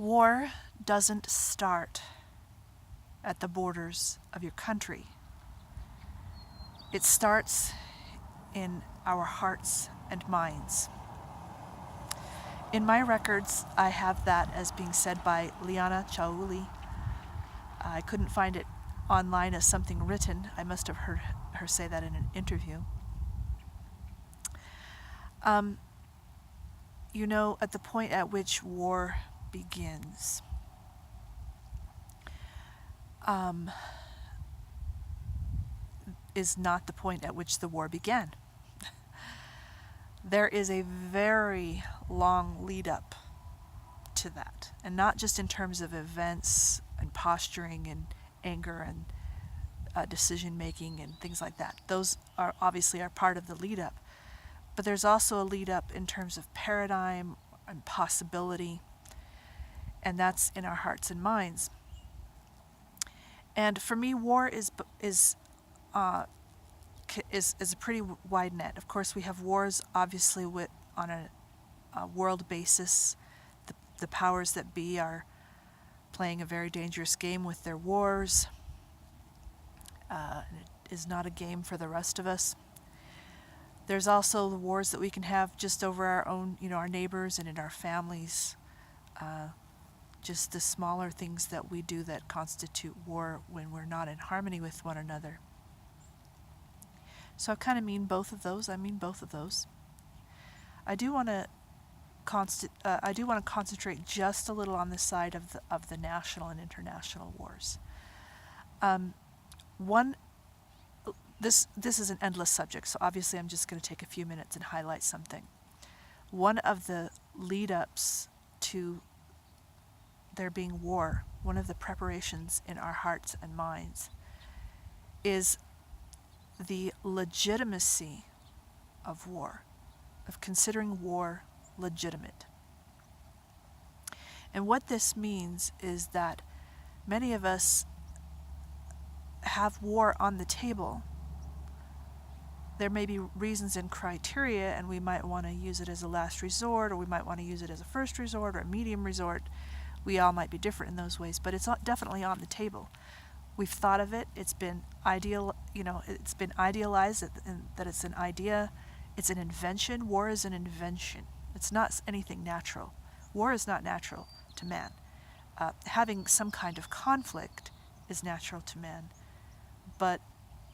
War doesn't start at the borders of your country. It starts in our hearts and minds. In my records, I have that as being said by Liana Chaouli. I couldn't find it online as something written. I must have heard her say that in an interview. At the point at which war begins, is not the point at which the war began. There is a very long lead up to that, and not just in terms of events and posturing and anger and decision making and things like that. Those are obviously part of the lead up, but there's also a lead up in terms of paradigm and possibility, and that's in our hearts and minds. And for me, war is a pretty wide net. Of course, we have wars, obviously, on a world basis. The powers that be are playing a very dangerous game with their wars. And it is not a game for the rest of us. There's also the wars that we can have just over our own, our neighbors and in our families. Just the smaller things that we do that constitute war when we're not in harmony with one another. So I kind of mean both of those. I do want to concentrate just a little on the side of the national and international wars. This is an endless subject, so obviously I'm just going to take a few minutes and highlight something. One of the lead-ups to there being war, one of the preparations in our hearts and minds, is the legitimacy of war, of considering war legitimate. And what this means is that many of us have war on the table. There may be reasons and criteria, and we might want to use it as a last resort, or we might want to use it as a first resort or a medium resort. We all might be different in those ways, but it's definitely on the table. We've thought of it. It's been it's been idealized that it's an idea. It's an invention. War is an invention. It's not anything natural. War is not natural to man. Having some kind of conflict is natural to man, but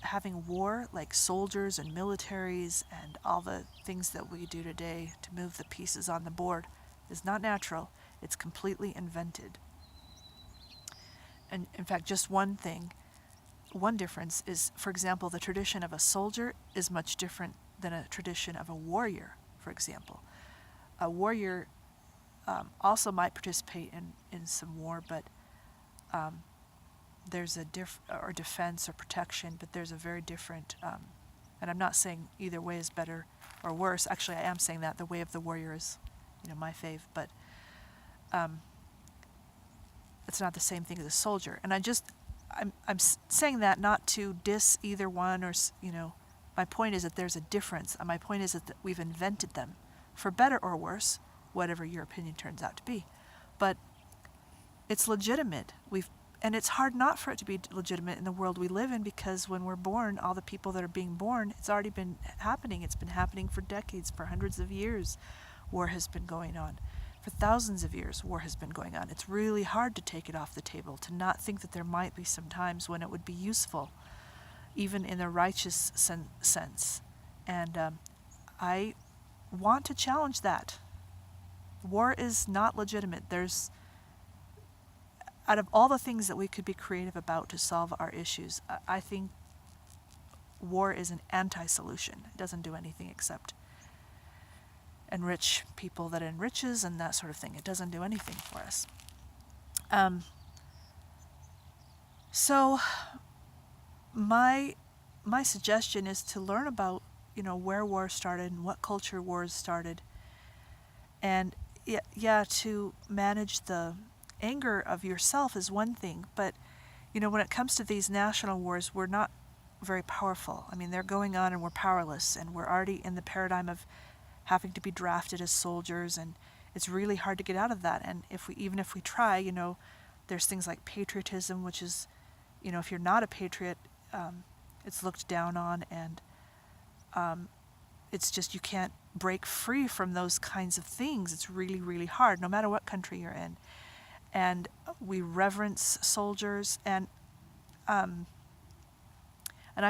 having war, like soldiers and militaries and all the things that we do today to move the pieces on the board, is not natural. It's completely invented. And in fact, just one difference is, for example, the tradition of a soldier is much different than a tradition of a warrior, for example. A warrior also might participate in some war, but there's a or defense or protection, but there's a very different, and I'm not saying either way is better or worse. Actually, I am saying that the way of the warrior is, my fave, but it's not the same thing as a soldier. And I'm saying that not to diss either one, or my point is that there's a difference, and my point is that we've invented them, for better or worse, whatever your opinion turns out to be. But it's legitimate. And it's hard not for it to be legitimate in the world we live in, because when we're born, all the people that are being born, it's already been happening. It's been happening for decades, for hundreds of years. War has been going on. For thousands of years, war has been going on. It's really hard to take it off the table, to not think that there might be some times when it would be useful, even in the righteous sense. And I want to challenge that. War is not legitimate. Out of all the things that we could be creative about to solve our issues, I think war is an anti-solution. It doesn't do anything except enrich people that enriches and that sort of thing. It doesn't do anything for us. So my suggestion is to learn about, where war started and what culture wars started, and to manage the anger of yourself is one thing, but when it comes to these national wars, we're not very powerful. I mean, they're going on and we're powerless, and we're already in the paradigm of having to be drafted as soldiers, and it's really hard to get out of that. And even if we try, there's things like patriotism, which is, if you're not a patriot, it's looked down on, and it's just, you can't break free from those kinds of things. It's really, really hard, no matter what country you're in. And we reverence soldiers, and I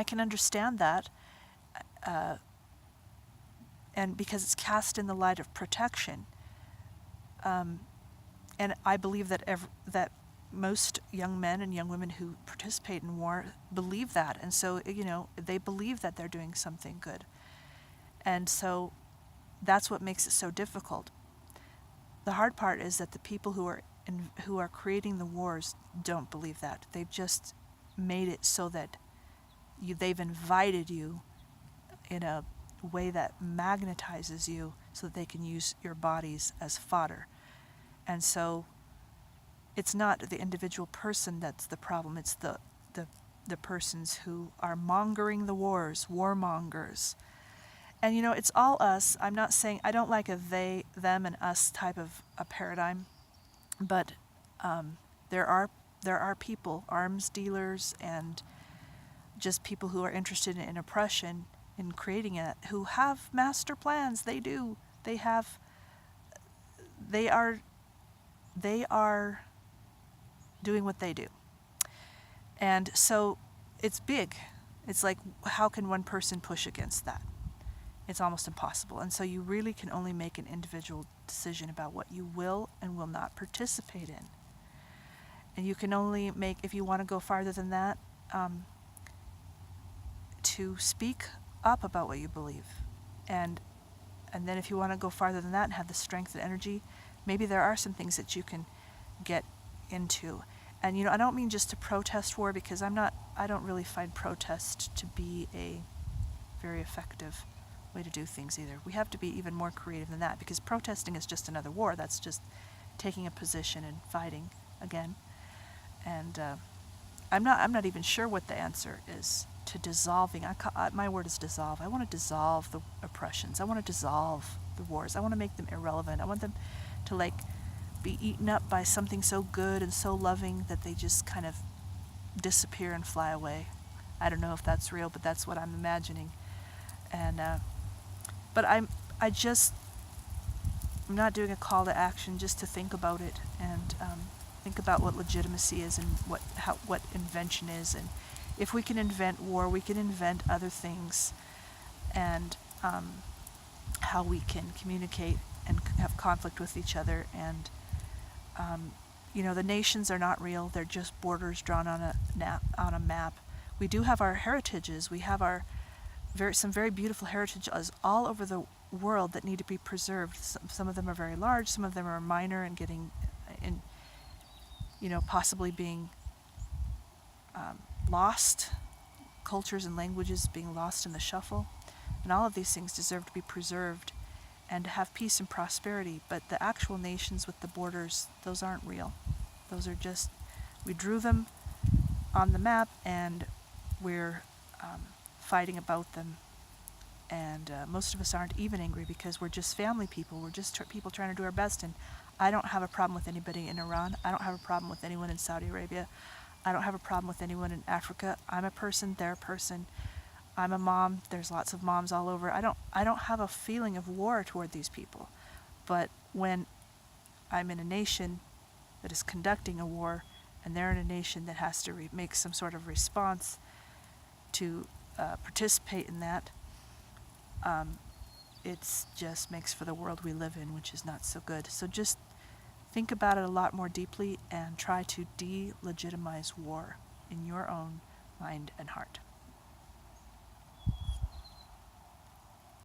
can understand that, and because it's cast in the light of protection. And I believe that that most young men and young women who participate in war believe that, and so they believe that they're doing something good, and so that's what makes it so difficult. The hard part is that the people who are creating the wars don't believe that. They've just made it so that they've invited you in a way that magnetizes you so that they can use your bodies as fodder. And so it's not the individual person that's the problem, it's the persons who are mongering the wars, warmongers. And it's all us. I'm not saying, I don't like a they, them, and us type of a paradigm, but there are people, arms dealers, and just people who are interested in oppression, in creating it, who have master plans. They do. They are doing what they do. And so it's big. It's like, how can one person push against that? It's almost impossible. And so you really can only make an individual decision about what you will and will not participate in. And you can only make, if you want to go farther than that, to speak up about what you believe. And then if you want to go farther than that and have the strength and energy, maybe there are some things that you can get into. And I don't mean just to protest war, because I don't really find protest to be a very effective way to do things either. We have to be even more creative than that, because protesting is just another war. That's just taking a position and fighting again. And I'm not even sure what the answer is to dissolving. My word is dissolve. I want to dissolve the oppressions. I want to dissolve the wars. I want to make them irrelevant. I want them to be eaten up by something so good and so loving that they just kind of disappear and fly away. I don't know if that's real, but that's what I'm imagining. And but I'm not doing a call to action, just to think about it and think about what legitimacy is and what invention is. And if we can invent war, we can invent other things, and how we can communicate and have conflict with each other. And the nations are not real; they're just borders drawn on a map. We do have our heritages. We have some very beautiful heritages all over the world that need to be preserved. Some of them are very large. Some of them are minor and getting, possibly being lost. Cultures and languages being lost in the shuffle. And all of these things deserve to be preserved and to have peace and prosperity. But the actual nations with the borders, those aren't real. Those are just, we drew them on the map, and we're fighting about them. And most of us aren't even angry, because we're just family people. We're just people trying to do our best. And I don't have a problem with anybody in Iran. I don't have a problem with anyone in Saudi Arabia. I don't have a problem with anyone in Africa. I'm a person, they're a person. I'm a mom. There's lots of moms all over. I don't have a feeling of war toward these people. But when I'm in a nation that is conducting a war, and they're in a nation that has to make some sort of response to participate in that, it just makes for the world we live in, which is not so good. So just think about it a lot more deeply and try to delegitimize war in your own mind and heart.